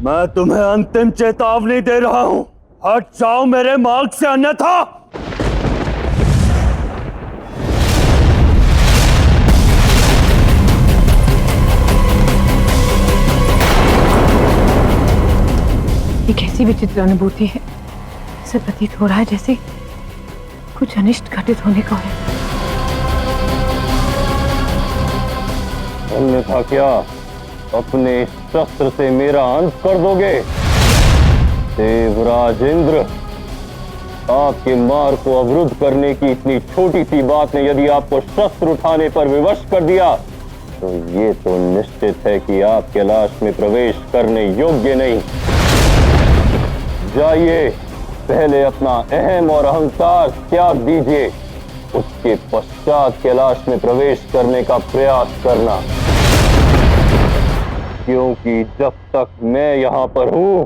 मैं तुम्हें अंतिम चेतावनी दे रहा हूं, हट जाओ मेरे मार्ग से, अन्यथा ये कैसी विचित्र अनुभूति है। ऐसा प्रतीत हो रहा है जैसे कुछ अनिष्ट घटित होने का है। अन्यथा क्या अपने शस्त्र से मेरा अंत कर दोगे? देवराज इंद्र, आपके मार्ग को अवरुद्ध करने की इतनी छोटी सी बात ने यदि आपको शस्त्र उठाने पर विवश कर दिया तो ये तो निश्चित है कि आप कैलाश में प्रवेश करने योग्य नहीं। जाइए, पहले अपना अहम और अहंकार त्याग दीजिए, उसके पश्चात कैलाश में प्रवेश करने का प्रयास करना, क्योंकि जब तक मैं यहां पर हूं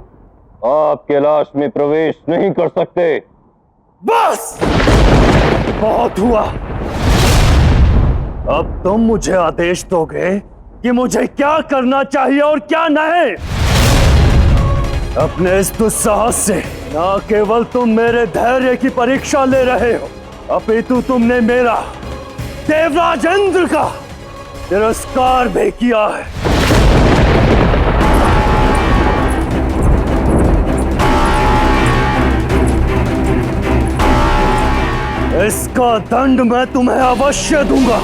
आप कैलाश में प्रवेश नहीं कर सकते। बस बहुत हुआ। अब तुम मुझे आदेश दोगे कि मुझे क्या करना चाहिए और क्या नहीं। अपने इस दुस्साहस से न केवल तुम मेरे धैर्य की परीक्षा ले रहे हो, अपितु तुमने मेरा, देवराज इंद्र का तिरस्कार भी किया है। इसका दंड मैं तुम्हें अवश्य दूंगा।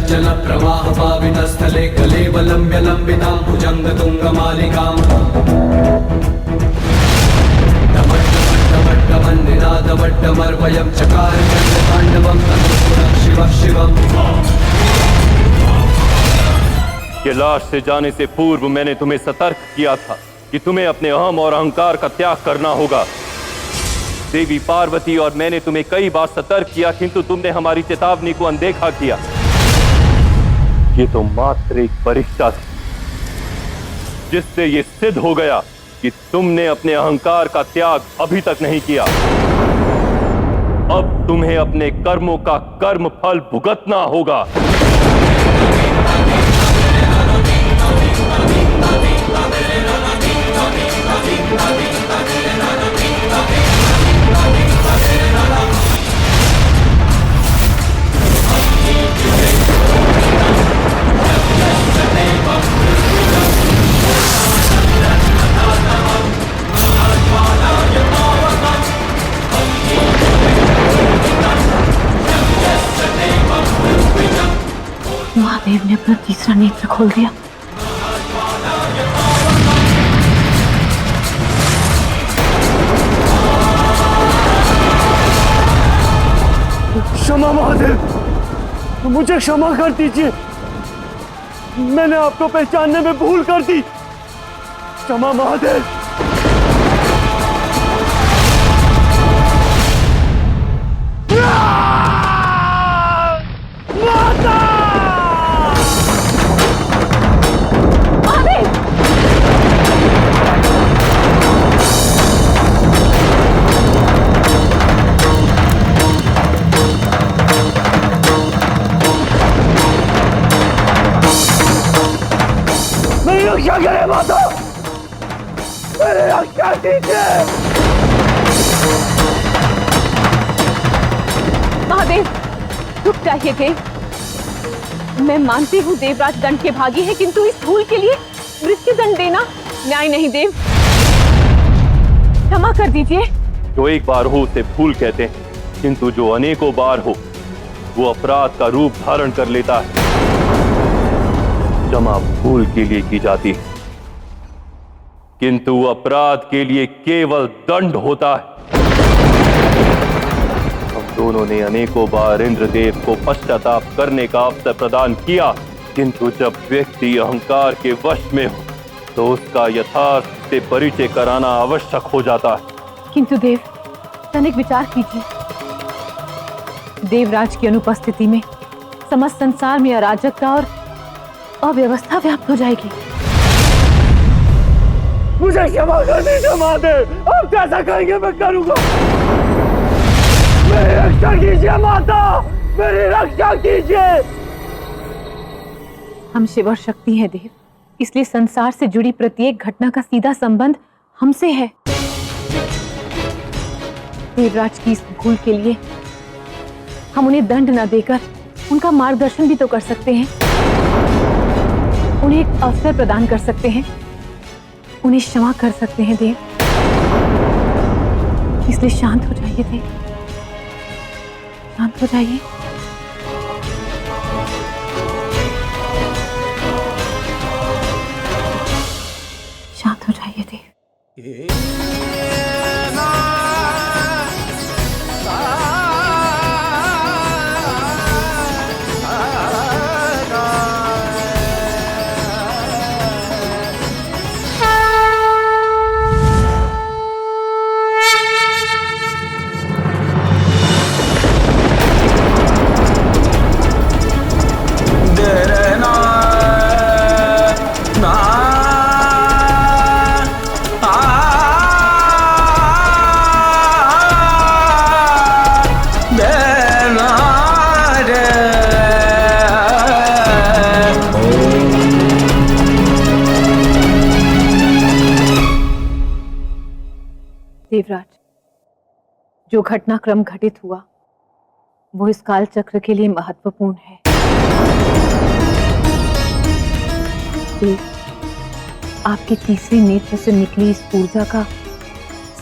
जल प्रवाह पावितस्थले कलेवलम्ब्य लम्बितां भुजंग तुंग मालिकां निनादवट्टमर्वयं चकार तांडवं शिवः शिवम्। कैलाश से जाने से पूर्व मैंने तुम्हें सतर्क किया था कि तुम्हें अपने अहम और अहंकार का त्याग करना होगा। देवी पार्वती और मैंने तुम्हें कई बार सतर्क किया, किंतु तुमने हमारी चेतावनी को अनदेखा किया। ये तो मात्र एक परीक्षा थी, जिससे ये सिद्ध हो गया कि तुमने अपने अहंकार का त्याग अभी तक नहीं किया। अब तुम्हें अपने कर्मों का कर्म फल भुगतना होगा। महादेव ने अपना तीसरा नेत्र खोल दिया। क्षमा महादेव, मुझे क्षमा कर दीजिए, मैंने आपको पहचानने में भूल कर दी। क्षमा महादेव। रक्षा करे माता, मेरे रक्षा कीजिए। महादेव रुक जाइए देव। मैं मानती हूँ देवराज दंड के भागी है, किंतु इस भूल के लिए मृत्यु दंड देना न्याय नहीं देव। क्षमा कर दीजिए। जो एक बार हो उसे भूल कहते हैं, किंतु जो अनेकों बार हो वो अपराध का रूप धारण कर लेता है। क्षमा भूल के लिए की जाती है, किंतु अपराध के लिए केवल दंड होता है। हम दोनों ने अनेकों बार इंद्रदेव को पश्चाताप करने का अवसर प्रदान किया, किंतु जब व्यक्ति अहंकार के वश में हो तो उसका यथार्थ से परिचय कराना आवश्यक हो जाता है। किंतु देव, तनिक विचार कीजिए, देवराज की अनुपस्थिति में समस्त संसार में अराजकता और अव्यवस्था व्याप्त हो जाएगी। मुझे क्षमा कर दीजिए माते, अब कैसा करेंगे मैं करूंगा। मेरी रक्षा कीजिए माता, मेरी रक्षा कीजिए। हम शिव और शक्ति हैं देव, इसलिए संसार से जुड़ी प्रत्येक घटना का सीधा संबंध हमसे है। देवराज की इस भूल के लिए हम उन्हें दंड न देकर उनका मार्गदर्शन भी तो कर सकते हैं, उन्हें एक अवसर प्रदान कर सकते हैं, उन्हें क्षमा कर सकते हैं देव। इसलिए शांत हो जाइए देव, शांत हो जाइए। शांत हो जाइए देव। देवराज, जो घटनाक्रम घटित हुआ वो इस काल चक्र के लिए महत्वपूर्ण है। देव, आपके तीसरे नेत्र से निकली इस ऊर्जा का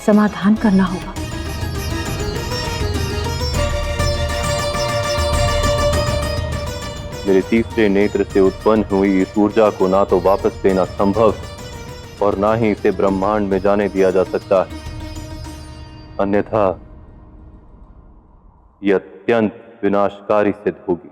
समाधान करना होगा। मेरे तीसरे नेत्र से उत्पन्न हुई इस ऊर्जा को ना तो वापस लेना संभव और ना ही इसे ब्रह्मांड में जाने दिया जा सकता है, अन्यथा यह अत्यंत विनाशकारी सिद्ध होगी।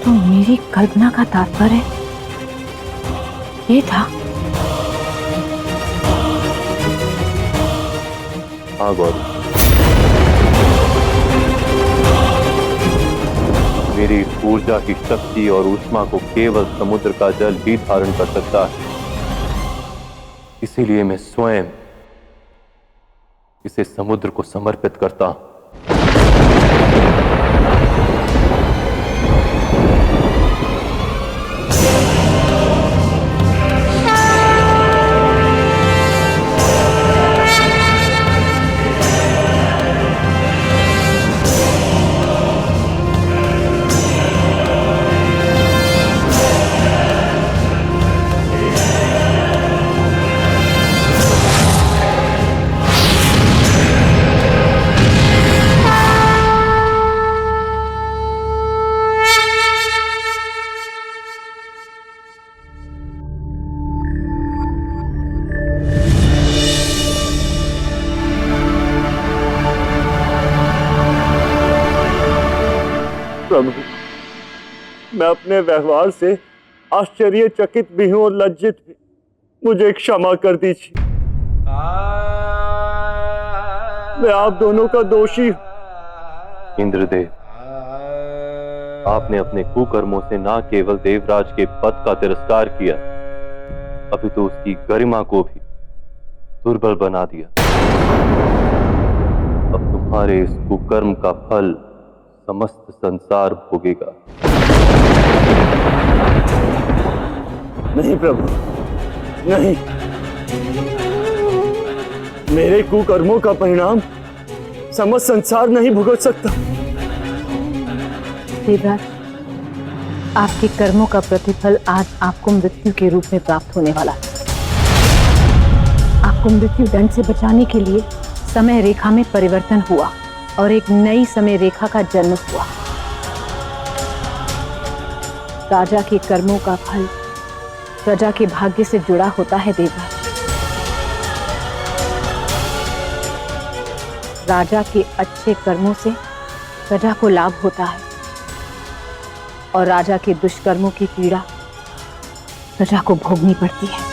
तो मेरी कल्पना का तात्पर्य ये था। हाँ गौरी, मेरी ऊर्जा की शक्ति और ऊष्मा को केवल समुद्र का जल ही धारण कर सकता है, इसीलिए मैं स्वयं इसे समुद्र को समर्पित करता हूं। प्रभु, मैं अपने व्यवहार से आश्चर्यचकित भी हूं और लज्जित भी। मुझे क्षमा कर दीजिए। मैं आप दोनों का दोषी हूं। इंद्रदेव, आपने अपने कुकर्मों से न केवल देवराज के पद का तिरस्कार किया, अभी तो उसकी गरिमा को भी दुर्बल बना दिया। अब तुम्हारे इस कुकर्म का फल समस्त संसार भोगेगा। नहीं प्रभु, नहीं। मेरे कुकर्मों का परिणाम समस्त संसार नहीं भुगत सकता। देवराज, आपके कर्मों का प्रतिफल आज आपको मृत्यु के रूप में प्राप्त होने वाला है। आपको मृत्यु दंड से बचाने के लिए समय रेखा में परिवर्तन हुआ और एक नई समय रेखा का जन्म हुआ। राजा के कर्मों का फल प्रजा के भाग्य से जुड़ा होता है देवराज। राजा के अच्छे कर्मों से प्रजा को लाभ होता है और राजा के दुष्कर्मों की पीड़ा प्रजा को भोगनी पड़ती है।